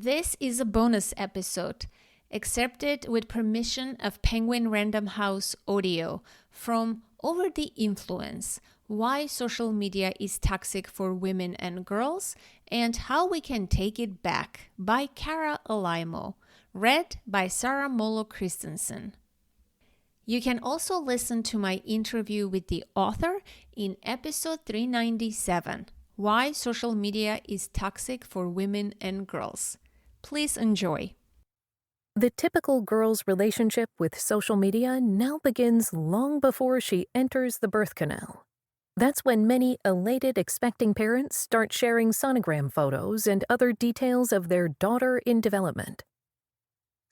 This is a bonus episode, excerpted with permission of Penguin Random House Audio from Over the Influence, Why Social Media is Toxic for Women and Girls, and How We Can Take It Back by Cara Alaimo, read by Sarah Molo Christensen. You can also listen to my interview with the author in episode 397, Why Social Media is Toxic for Women and Girls. Please enjoy. The typical girl's relationship with social media now begins long before she enters the birth canal. That's when many elated expecting parents start sharing sonogram photos and other details of their daughter in development.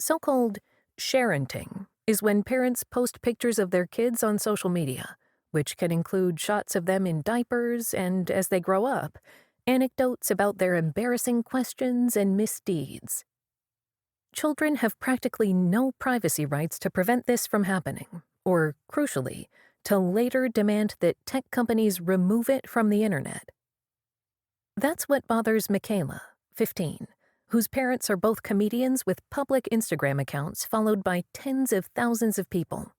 So-called sharenting is when parents post pictures of their kids on social media, which can include shots of them in diapers and, as they grow up, anecdotes about their embarrassing questions and misdeeds. Children have practically no privacy rights to prevent this from happening, or, crucially, to later demand that tech companies remove it from the internet. That's what bothers Michaela, 15, whose parents are both comedians with public Instagram accounts followed by tens of thousands of people.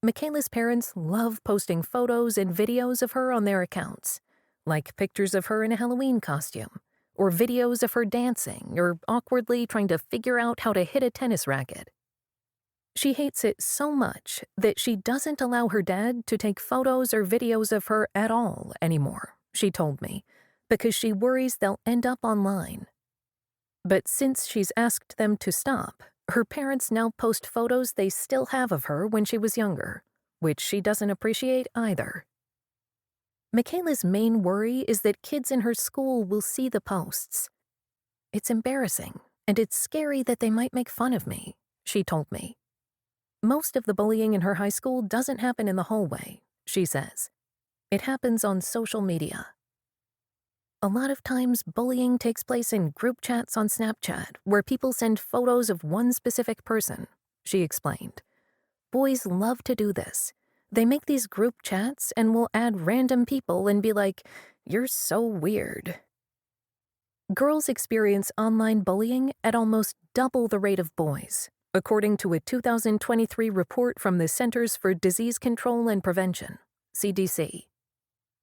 Michaela's parents love posting photos and videos of her on their accounts, like pictures of her in a Halloween costume, or videos of her dancing or awkwardly trying to figure out how to hit a tennis racket. She hates it so much that she doesn't allow her dad to take photos or videos of her at all anymore, she told me, because she worries they'll end up online. But since she's asked them to stop, her parents now post photos they still have of her when she was younger, which she doesn't appreciate either. Michaela's main worry is that kids in her school will see the posts. It's embarrassing, and it's scary that they might make fun of me, she told me. Most of the bullying in her high school doesn't happen in the hallway, she says. It happens on social media. A lot of times, bullying takes place in group chats on Snapchat, where people send photos of one specific person, she explained. Boys love to do this. They make these group chats and will add random people and be like, "You're so weird." Girls experience online bullying at almost double the rate of boys, according to a 2023 report from the Centers for Disease Control and Prevention, CDC.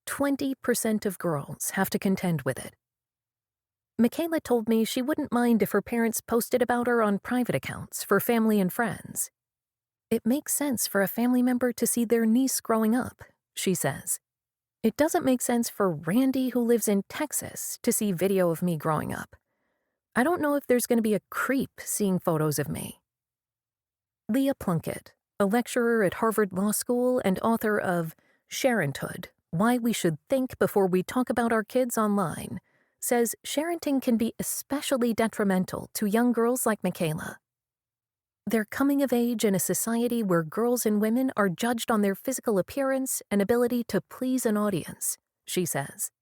20% of girls have to contend with it. Michaela told me she wouldn't mind if her parents posted about her on private accounts for family and friends. It makes sense for a family member to see their niece growing up, she says. It doesn't make sense for Randy, who lives in Texas, to see video of me growing up. I don't know if there's going to be a creep seeing photos of me. Leah Plunkett, a lecturer at Harvard Law School and author of Sharenthood, Why We Should Think Before We Talk About Our Kids Online, says sharenting can be especially detrimental to young girls like Michaela. They're coming of age in a society where girls and women are judged on their physical appearance and ability to please an audience, she says.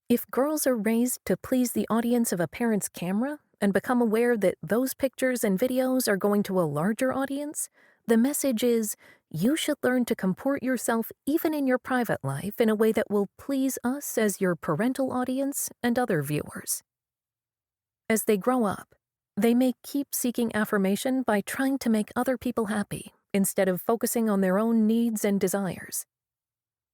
If girls are raised to please the audience of a parent's camera and become aware that those pictures and videos are going to a larger audience, the message is, you should learn to comport yourself even in your private life in a way that will please us as your parental audience and other viewers. As they grow up, they may keep seeking affirmation by trying to make other people happy instead of focusing on their own needs and desires.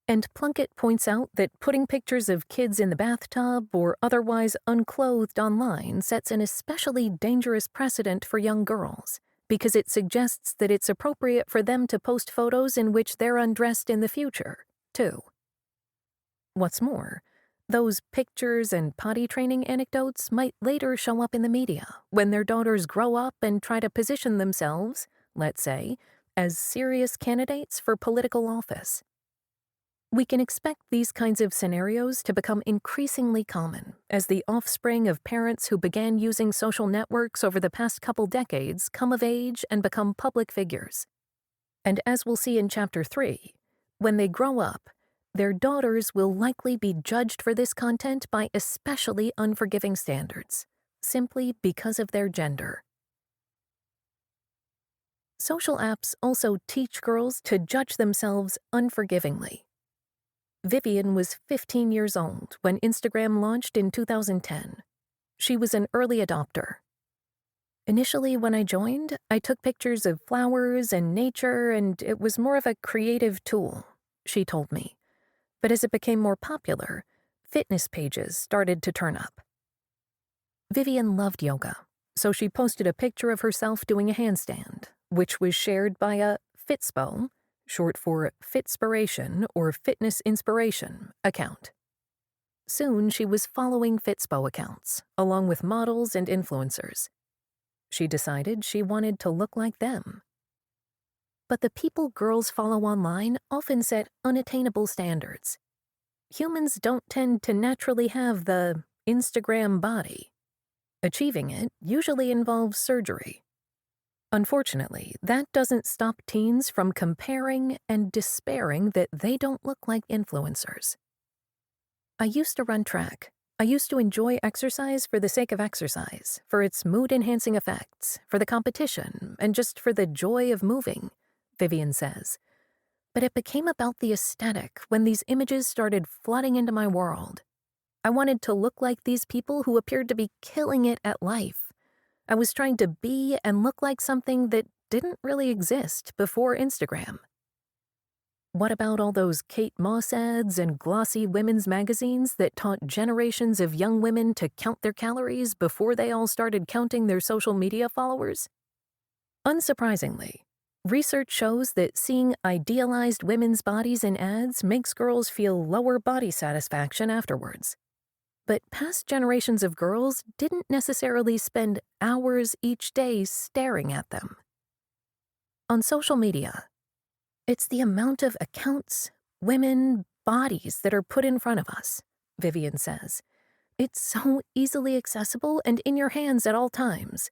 And Plunkett points out that putting pictures of kids in the bathtub or otherwise unclothed online sets an especially dangerous precedent for young girls, because it suggests that it's appropriate for them to post photos in which they're undressed in the future, too. What's more, those pictures and potty training anecdotes might later show up in the media when their daughters grow up and try to position themselves, let's say, as serious candidates for political office. We can expect these kinds of scenarios to become increasingly common as the offspring of parents who began using social networks over the past couple decades come of age and become public figures. And as we'll see in Chapter 3, when they grow up, their daughters will likely be judged for this content by especially unforgiving standards, simply because of their gender. Social apps also teach girls to judge themselves unforgivingly. Vivian was 15 years old when Instagram launched in 2010. She was an early adopter. Initially, when I joined, I took pictures of flowers and nature, and it was more of a creative tool, she told me. But as it became more popular, fitness pages started to turn up. Vivian loved yoga, so she posted a picture of herself doing a handstand, which was shared by a Fitspo, short for Fitspiration or Fitness Inspiration, account. Soon, she was following Fitspo accounts, along with models and influencers. She decided she wanted to look like them. But the people girls follow online often set unattainable standards. Humans don't tend to naturally have the Instagram body. Achieving it usually involves surgery. Unfortunately, that doesn't stop teens from comparing and despairing that they don't look like influencers. I used to run track. I used to enjoy exercise for the sake of exercise, for its mood-enhancing effects, for the competition, and just for the joy of moving, Vivian says. But it became about the aesthetic when these images started flooding into my world. I wanted to look like these people who appeared to be killing it at life. I was trying to be and look like something that didn't really exist before Instagram. What about all those Kate Moss ads and glossy women's magazines that taught generations of young women to count their calories before they all started counting their social media followers? Unsurprisingly, research shows that seeing idealized women's bodies in ads makes girls feel lower body satisfaction afterwards. But past generations of girls didn't necessarily spend hours each day staring at them. On social media, it's the amount of accounts, women, bodies that are put in front of us, Vivian says. It's so easily accessible and in your hands at all times.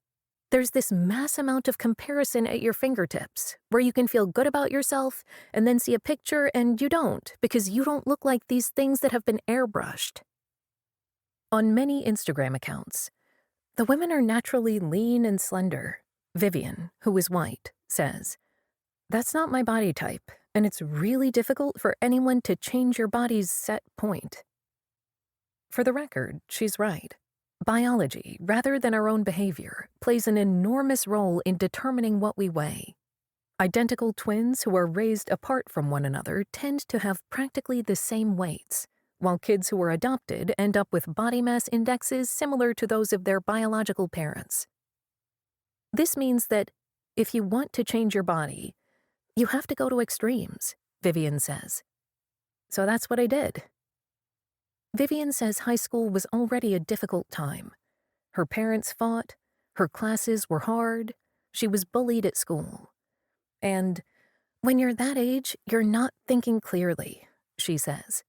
There's this mass amount of comparison at your fingertips, where you can feel good about yourself and then see a picture and you don't, because you don't look like these things that have been airbrushed. On many Instagram accounts, the women are naturally lean and slender. Vivian, who is white, says, "That's not my body type, and it's really difficult for anyone to change your body's set point." For the record, she's right. Biology, rather than our own behavior, plays an enormous role in determining what we weigh. Identical twins who are raised apart from one another tend to have practically the same weights, while kids who are adopted end up with body mass indexes similar to those of their biological parents. This means that if you want to change your body, you have to go to extremes, Vivian says. So that's what I did. Vivian says high school was already a difficult time. Her parents fought, her classes were hard, she was bullied at school. And when you're that age, you're not thinking clearly, she says.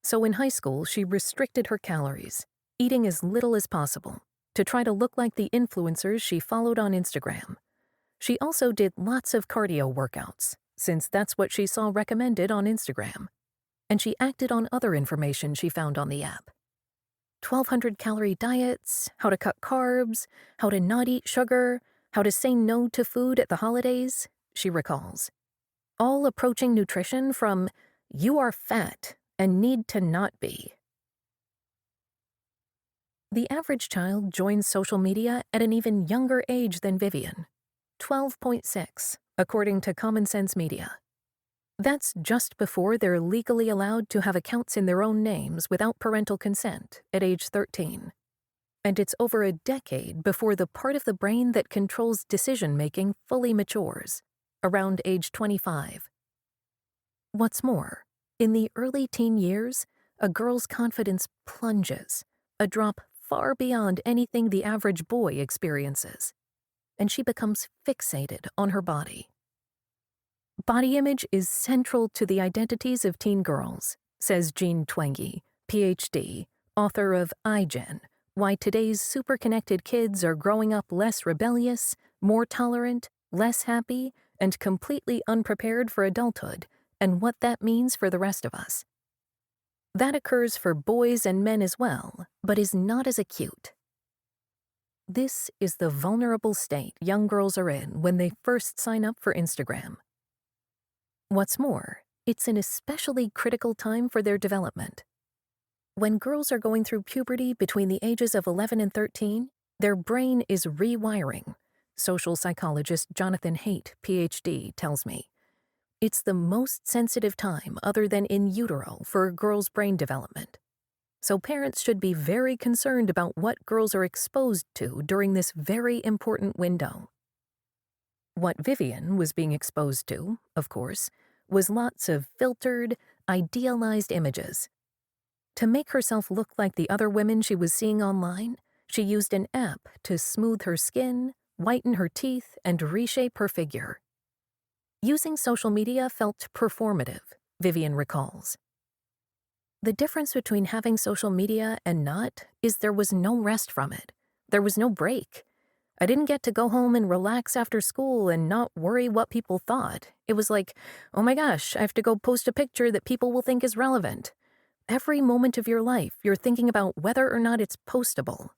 So in high school, she restricted her calories, eating as little as possible, to try to look like the influencers she followed on Instagram. She also did lots of cardio workouts, since that's what she saw recommended on Instagram. And she acted on other information she found on the app. 1,200-calorie diets, how to cut carbs, how to not eat sugar, how to say no to food at the holidays, she recalls. All approaching nutrition from, "You are fat and need to not be." The average child joins social media at an even younger age than Vivian, 12.6, according to Common Sense Media. That's just before they're legally allowed to have accounts in their own names without parental consent at age 13. And it's over a decade before the part of the brain that controls decision-making fully matures, around age 25. What's more, in the early teen years, a girl's confidence plunges, a drop far beyond anything the average boy experiences, and she becomes fixated on her body. Body image is central to the identities of teen girls, says Jean Twenge, PhD, author of iGen, Why Today's Super-Connected Kids Are Growing Up Less Rebellious, More Tolerant, Less Happy, and Completely Unprepared for Adulthood, and What That Means for the Rest of Us. That occurs for boys and men as well, but is not as acute. This is the vulnerable state young girls are in when they first sign up for Instagram. What's more, it's an especially critical time for their development. When girls are going through puberty between the ages of 11 and 13, their brain is rewiring. Social psychologist Jonathan Haidt, PhD, tells me. It's the most sensitive time other than in utero for a girl's brain development. So parents should be very concerned about what girls are exposed to during this very important window. What Vivian was being exposed to, of course, was lots of filtered, idealized images. To make herself look like the other women she was seeing online, she used an app to smooth her skin, whiten her teeth, and reshape her figure. Using social media felt performative, Vivian recalls. The difference between having social media and not is there was no rest from it. There was no break. I didn't get to go home and relax after school and not worry what people thought. It was like, oh my gosh, I have to go post a picture that people will think is relevant. Every moment of your life, you're thinking about whether or not it's postable.